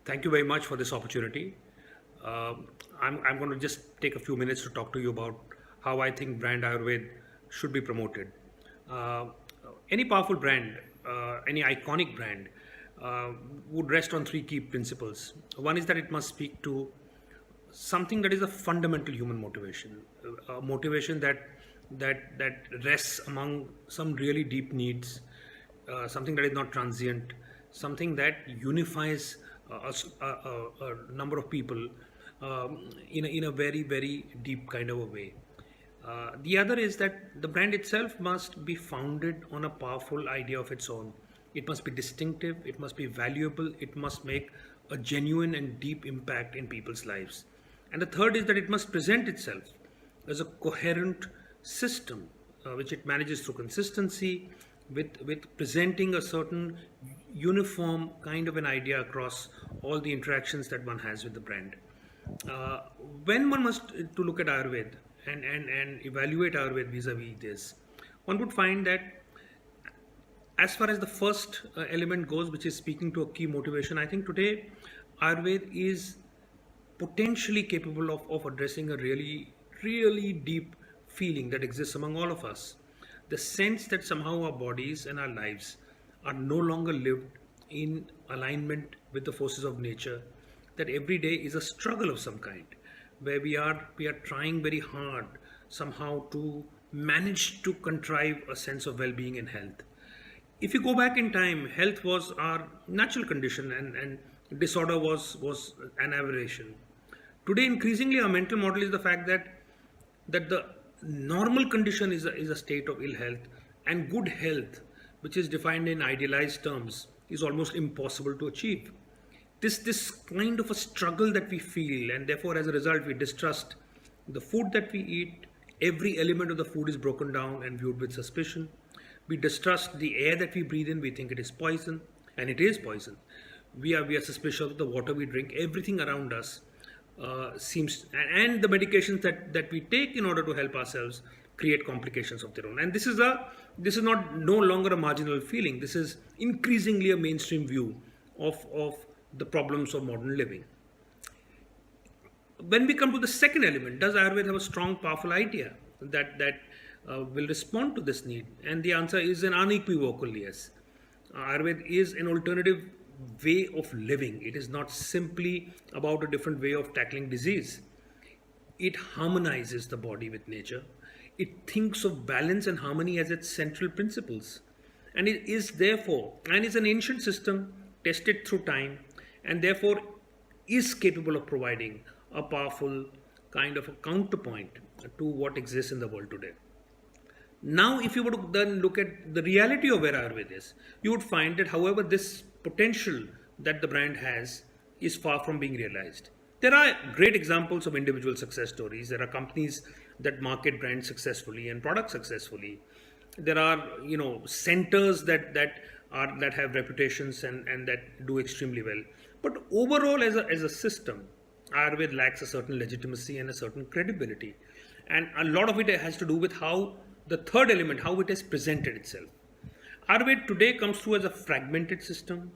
Thank you very much for this opportunity. Uh, I'm going to just take a few minutes to talk to you about how I think brand Ayurved should be promoted. Uh, any powerful brand, any iconic brand, uh, would rest on three key principles. One is that it must speak to something that is a fundamental human motivation, a motivation that rests among some really deep needs, something that is not transient, something that unifies a number of people in a very deep kind of a way. The other is that the brand itself must be founded on a powerful idea of its own. It must be distinctive, it must be valuable, it must make a genuine and deep impact in people's lives. And the third is that it must present itself as a coherent system which it manages through consistency, with presenting a certain uniform kind of an idea across all the interactions that one has with the brand. Uh, when one must to look at Ayurveda and evaluate Ayurveda vis-a-vis this, one would find that as far as the first element goes, which is speaking to a key motivation, I think today Ayurveda is potentially capable of addressing a really deep feeling that exists among all of us. The sense that somehow our bodies and our lives are no longer lived in alignment with the forces of nature, that every day is a struggle of some kind, where we are trying very hard somehow to manage to contrive a sense of well-being and health. If you go back in time, health was our natural condition, and disorder was an aberration. Today, increasingly, our mental model is the fact that the normal condition is a state of ill health, and good health, which is defined in idealized terms, is almost impossible to achieve. This kind of a struggle that we feel, and therefore as a result we distrust the food that we eat. Every element of the food is broken down and viewed with suspicion. We distrust the air that we breathe in. We think it is poison, and it is poison. We are suspicious of the water we drink. Everything around us seems, and the medications that we take in order to help ourselves create complications of their own. And this is not no longer a marginal feeling. This is increasingly a mainstream view of the problems of modern living. When we come to the second element, does Ayurveda have a strong, powerful idea that will respond to this need? And the answer is an unequivocal yes. Ayurveda is an alternative way of living. It is not simply about a different way of tackling disease. It harmonizes the body with nature. It thinks of balance and harmony as its central principles. And it is therefore, and is an ancient system tested through time, and therefore is capable of providing a powerful kind of a counterpoint to what exists in the world today. Now, if you were to then look at the reality of where Ayurveda is, you would find that, however, this potential that the brand has is far from being realized. There are great examples of individual success stories. There are companies that market brands successfully and products successfully. There are centers that have reputations and that do extremely well. But overall, as a system, Ayurveda lacks a certain legitimacy and a certain credibility, and a lot of it has to do with how the third element, how it has presented itself. Ayurveda today comes through as a fragmented system.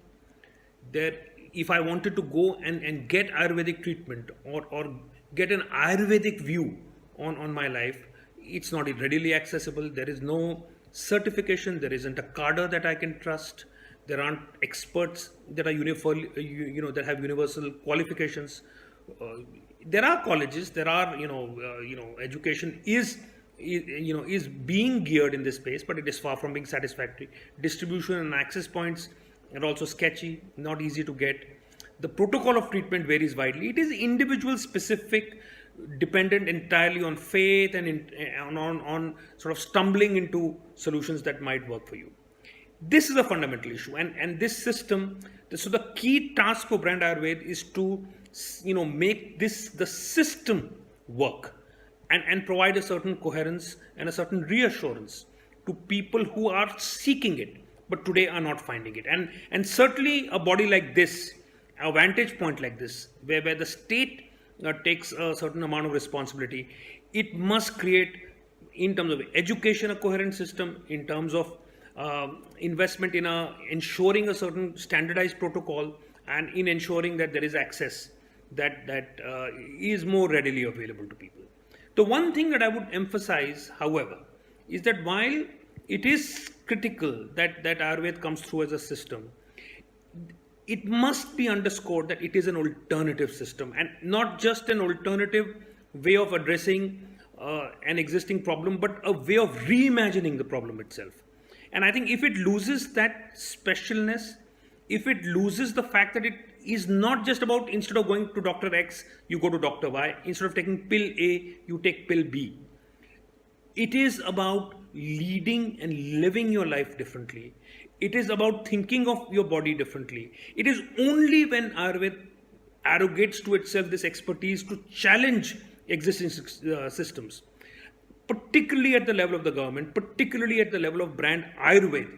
There, if I wanted to go and get Ayurvedic treatment, or get an Ayurvedic view on my life, it's not readily accessible. There is no certification. There isn't a cadre that I can trust. There aren't experts that are uniform, that have universal qualifications. There are colleges. There are education is being geared in this space, but it is far from being satisfactory. Distribution and access points are also sketchy, not easy to get. The protocol of treatment varies widely. It is individual specific, dependent entirely on faith and on sort of stumbling into solutions that might work for you. This is a fundamental issue, and this system. So the key task for brand Ayurveda is to make this the system work, and provide a certain coherence and a certain reassurance to people who are seeking it but today are not finding it. And certainly a body like this, a vantage point like this, where the state takes a certain amount of responsibility, it must create, in terms of education, a coherent system, in terms of investment in ensuring a certain standardized protocol, and in ensuring that there is access that is more readily available to people. The one thing that I would emphasize, however, is that while it is critical that Ayurveda comes through as a system, it must be underscored that it is an alternative system and not just an alternative way of addressing an existing problem, but a way of reimagining the problem itself. And I think if it loses that specialness, if it loses the fact that it is not just about instead of going to Dr. X, you go to Dr. Y, instead of taking pill A, you take pill B. It is about leading and living your life differently. It is about thinking of your body differently. It is only when Ayurveda arrogates to itself this expertise to challenge existing systems, particularly at the level of the government, particularly at the level of brand Ayurveda.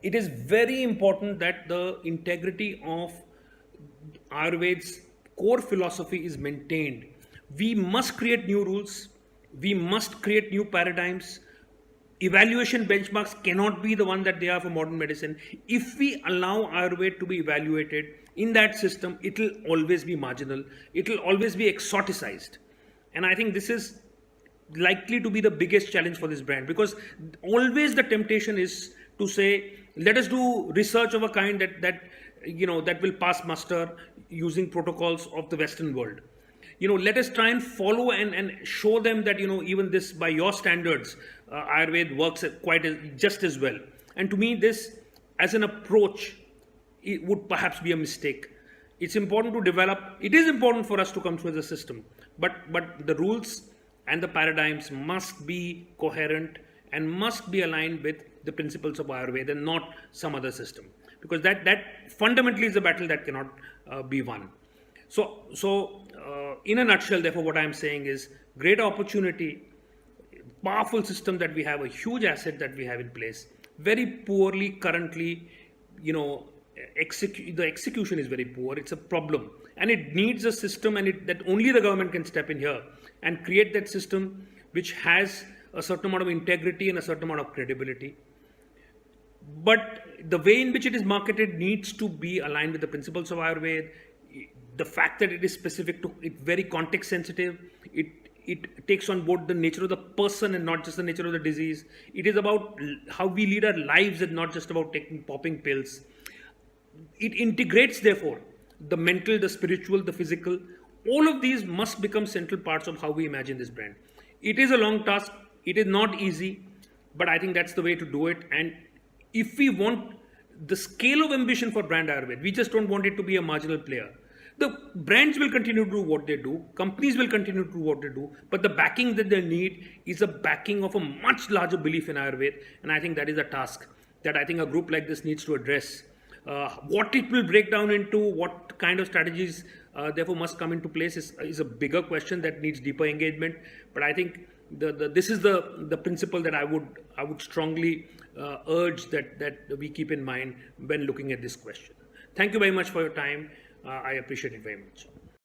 It is very important that the integrity of Ayurveda's core philosophy is maintained. We must create new rules. We must create new paradigms. Evaluation benchmarks cannot be the one that they are for modern medicine. If we allow Ayurveda to be evaluated in that system, it will always be marginal. It will always be exoticized. And I think this is likely to be the biggest challenge for this brand, because always the temptation is to say, let us do research of a kind that will pass muster using protocols of the Western world. Let us try and follow and show them that, even this, by your standards, Ayurveda works just as well. And to me, this as an approach, it would perhaps be a mistake. It's important to develop, it is important for us to come through as a system, but the rules and the paradigms must be coherent and must be aligned with the principles of Ayurveda and not some other system. Because that fundamentally is a battle that cannot be won. So in a nutshell, therefore, what I'm saying is great opportunity, powerful system that we have, a huge asset that we have in place, very poorly currently, the execution is very poor. It's a problem. And it needs a system that only the government can step in here and create that system which has a certain amount of integrity and a certain amount of credibility. But the way in which it is marketed needs to be aligned with the principles of Ayurveda. The fact that it is specific to it, very context sensitive, it takes on board the nature of the person and not just the nature of the disease. It is about how we lead our lives and not just about popping pills. It integrates, therefore, the mental, the spiritual, the physical. All of these must become central parts of how we imagine this brand. It is a long task. It is not easy, but I think that's the way to do it. And if we want the scale of ambition for brand Ayurveda, we just don't want it to be a marginal player. The brands will continue to do what they do, companies will continue to do what they do, but the backing that they need is a backing of a much larger belief in Ayurveda, and I think that is a task that I think a group like this needs to address. What it will break down into, what kind of strategies therefore must come into place is a bigger question that needs deeper engagement, but I think this is the principle that I would strongly urge that we keep in mind when looking at this question. Thank you very much for your time. I appreciate it very much.